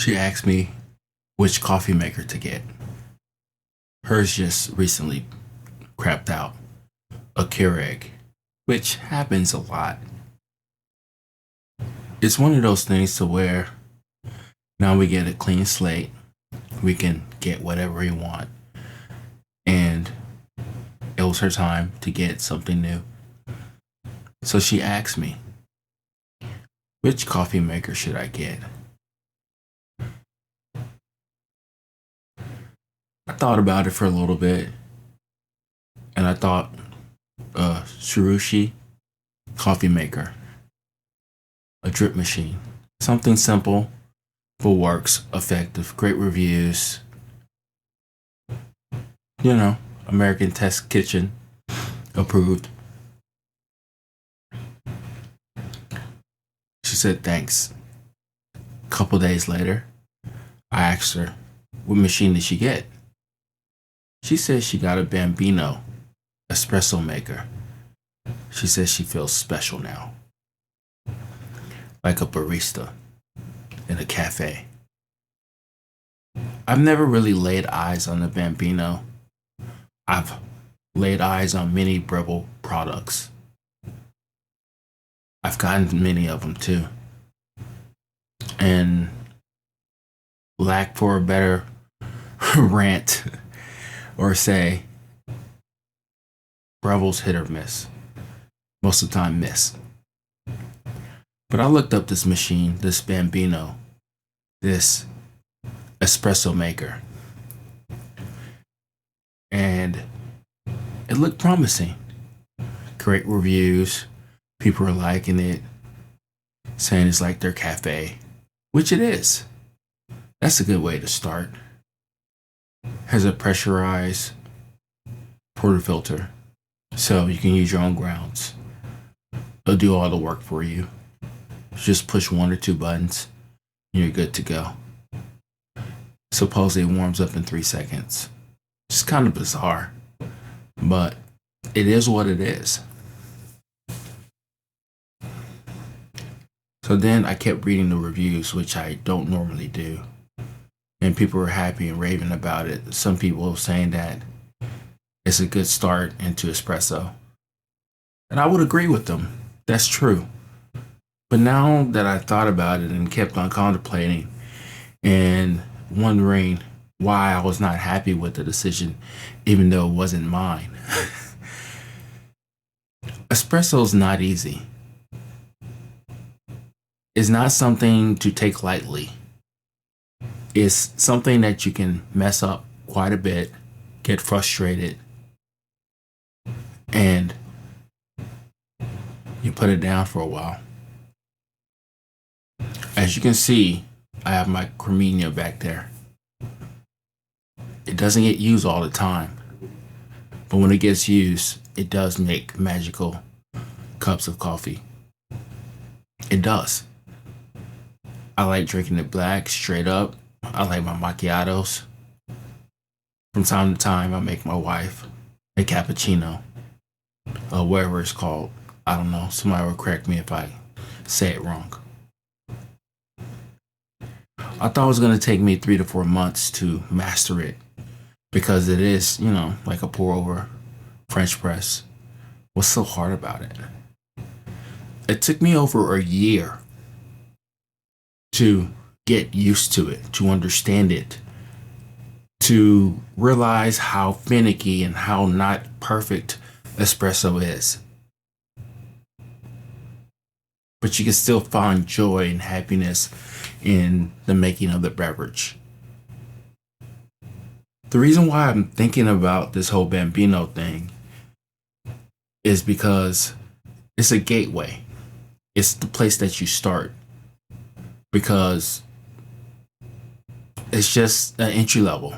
She asked me which coffee maker to get. Hers just recently crapped out, a Keurig, which happens a lot. It's one of those things to where now we get a clean slate. We can get whatever we want. And it was her time to get something new. So she asked me, which coffee maker should I get? I thought about it for a little bit, and I thought, Zojirushi coffee maker, a drip machine, something simple but works, effective, great reviews. American Test Kitchen approved. She said thanks. A couple days later, I asked her, what machine did she get? She said she got a Bambino espresso maker. She says she feels special now, like a barista in a cafe. I've never really laid eyes on the Bambino. I've laid eyes on many Breville products. I've gotten many of them too. And lack for a better rant or say, Breville's hit or miss. Most of the time, miss. But I looked up this machine, this Bambino, this espresso maker, and it looked promising. Great reviews. People are liking it, saying it's like their cafe, which it is. That's a good way to start. Has a pressurized portafilter, so you can use your own grounds. It'll do all the work for you. Just push one or two buttons, and you're good to go. Supposedly it warms up in 3 seconds. It's kind of bizarre, but it is what it is. So then I kept reading the reviews, which I don't normally do. And people were happy and raving about it. Some people were saying that it's a good start into espresso. And I would agree with them. That's true. But now that I thought about it and kept on contemplating and wondering why I was not happy with the decision, even though it wasn't mine. Espresso's not easy. It's not something to take lightly. It's something that you can mess up quite a bit, get frustrated, and you put it down for a while. As you can see, I have my Cremina back there. It doesn't get used all the time, but when it gets used, it does make magical cups of coffee. It does. I like drinking it black, straight up. I like my macchiatos. From time to time, I make my wife a cappuccino, whatever it's called. I don't know. Somebody will correct me if I say it wrong. I thought it was going to take me 3 to 4 months to master it because it is, like a pour over French press. What's so hard about it? It took me over a year to get used to it, to understand it, to realize how finicky and how not perfect espresso is. But you can still find joy and happiness in the making of the beverage. The reason why I'm thinking about this whole Bambino thing is because it's a gateway. It's the place that you start because it's just an entry level.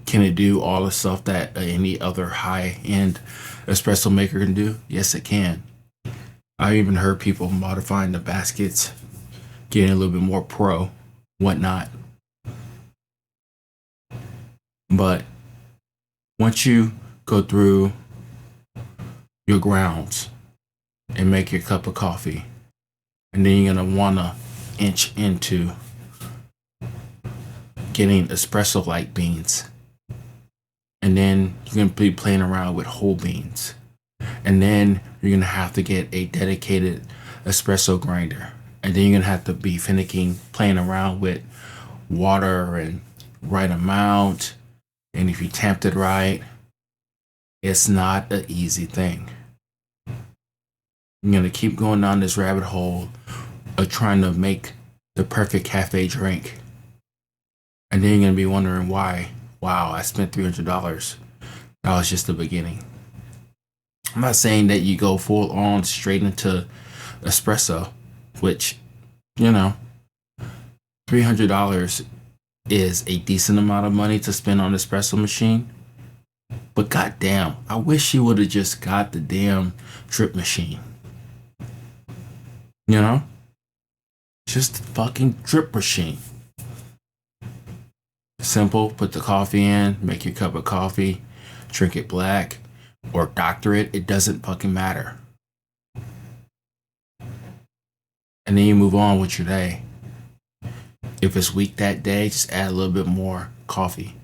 Can it do all the stuff that any other high-end espresso maker can do? Yes, it can. I even heard people modifying the baskets, getting a little bit more pro, whatnot. But once you go through your grounds and make your cup of coffee, and then you're going to want to inch into getting espresso like beans. And then you're going to be playing around with whole beans. And then you're going to have to get a dedicated espresso grinder. And then you're going to have to be finicking, playing around with water and right amount. And if you tamped it right, it's not an easy thing. You're going to keep going down this rabbit hole of trying to make the perfect cafe drink. And then you're going to be wondering why. Wow, I spent $300. That was just the beginning. I'm not saying that you go full on straight into espresso, which, $300 is a decent amount of money to spend on an espresso machine. But goddamn, I wish she would have just got the damn drip machine. Just the fucking drip machine. Simple, put the coffee in, make your cup of coffee, drink it black, or doctor it. It doesn't fucking matter. And then you move on with your day. If it's weak that day, just add a little bit more coffee.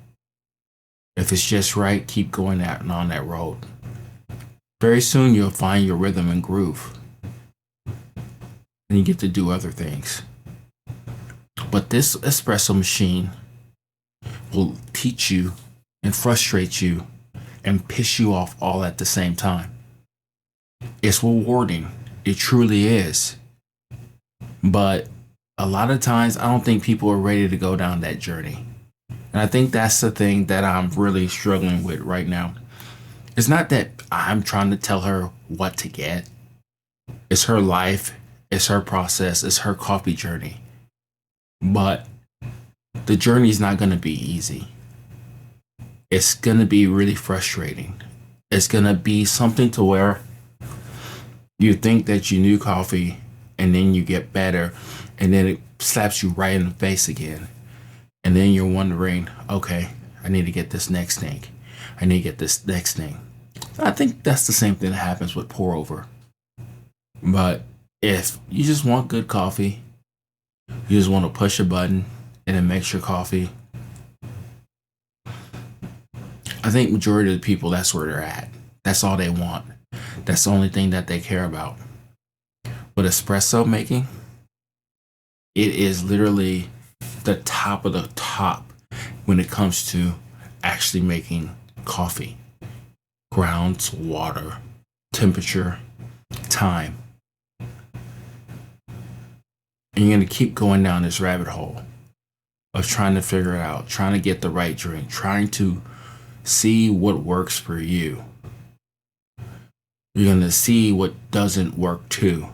If it's just right, keep going on that road. Very soon you'll find your rhythm and groove. And you get to do other things. But this espresso machine will teach you and frustrate you and piss you off all at the same time. It's rewarding. It truly is. But a lot of times, I don't think people are ready to go down that journey. And I think that's the thing that I'm really struggling with right now. It's not that I'm trying to tell her what to get. It's her life. It's her process. It's her coffee journey. But the journey is not going to be easy. It's going to be really frustrating. It's going to be something to where you think that you knew coffee and then you get better and then it slaps you right in the face again. And then you're wondering, okay, I need to get this next thing. I need to get this next thing. I think that's the same thing that happens with pour over. But if you just want good coffee, you just want to push a button and it makes your coffee. I think majority of the people, that's where they're at. That's all they want. That's the only thing that they care about. But espresso making, it is literally the top of the top when it comes to actually making coffee. Grounds, water, temperature, time. And you're going to keep going down this rabbit hole of trying to figure it out, trying to get the right drink, trying to see what works for you. You're going to see what doesn't work too.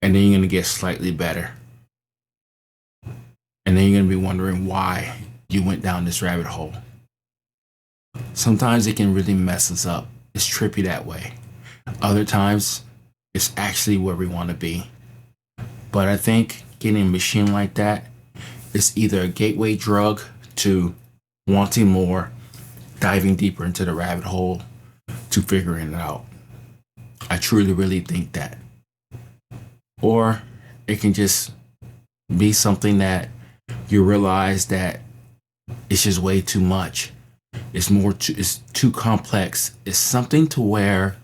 And then you're going to get slightly better. And then you're going to be wondering why you went down this rabbit hole. Sometimes it can really mess us up. It's trippy that way. Other times, it's actually where we want to be. But I think getting a machine like that is either a gateway drug to wanting more, diving deeper into the rabbit hole, to figuring it out. I truly, really think that. Or it can just be something that you realize that it's just way too much. It's too complex. It's something to where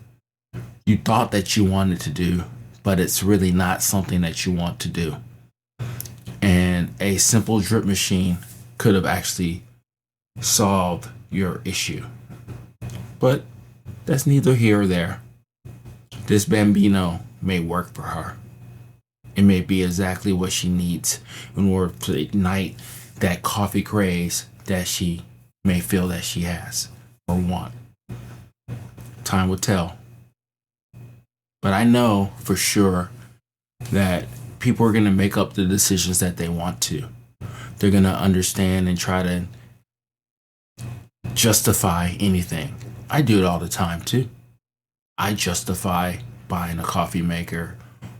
you thought that you wanted to do, but it's really not something that you want to do. And a simple drip machine could have actually solved your issue. But that's neither here or there. This Bambino may work for her. It may be exactly what she needs in order to ignite that coffee craze that she may feel that she has or want. Time will tell. But I know for sure that people are going to make up the decisions that they want to. They're going to understand and try to justify anything. I do it all the time too. I justify buying a coffee maker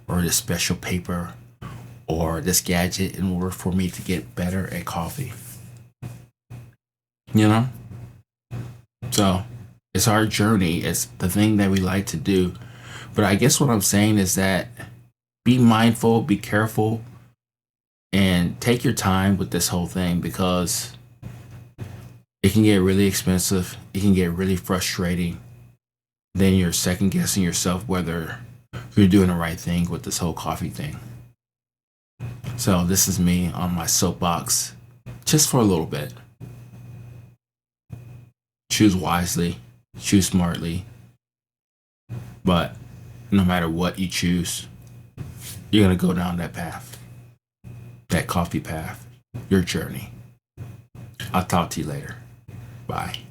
or this special paper or this gadget in order for me to get better at coffee. You know? So it's our journey. It's the thing that we like to do. But I guess what I'm saying is that be mindful, be careful, and take your time with this whole thing because it can get really expensive. It can get really frustrating. Then you're second guessing yourself whether you're doing the right thing with this whole coffee thing. So this is me on my soapbox just for a little bit. Choose wisely, choose smartly. But no matter what you choose, you're going to go down that path, that coffee path, your journey. I'll talk to you later. Bye.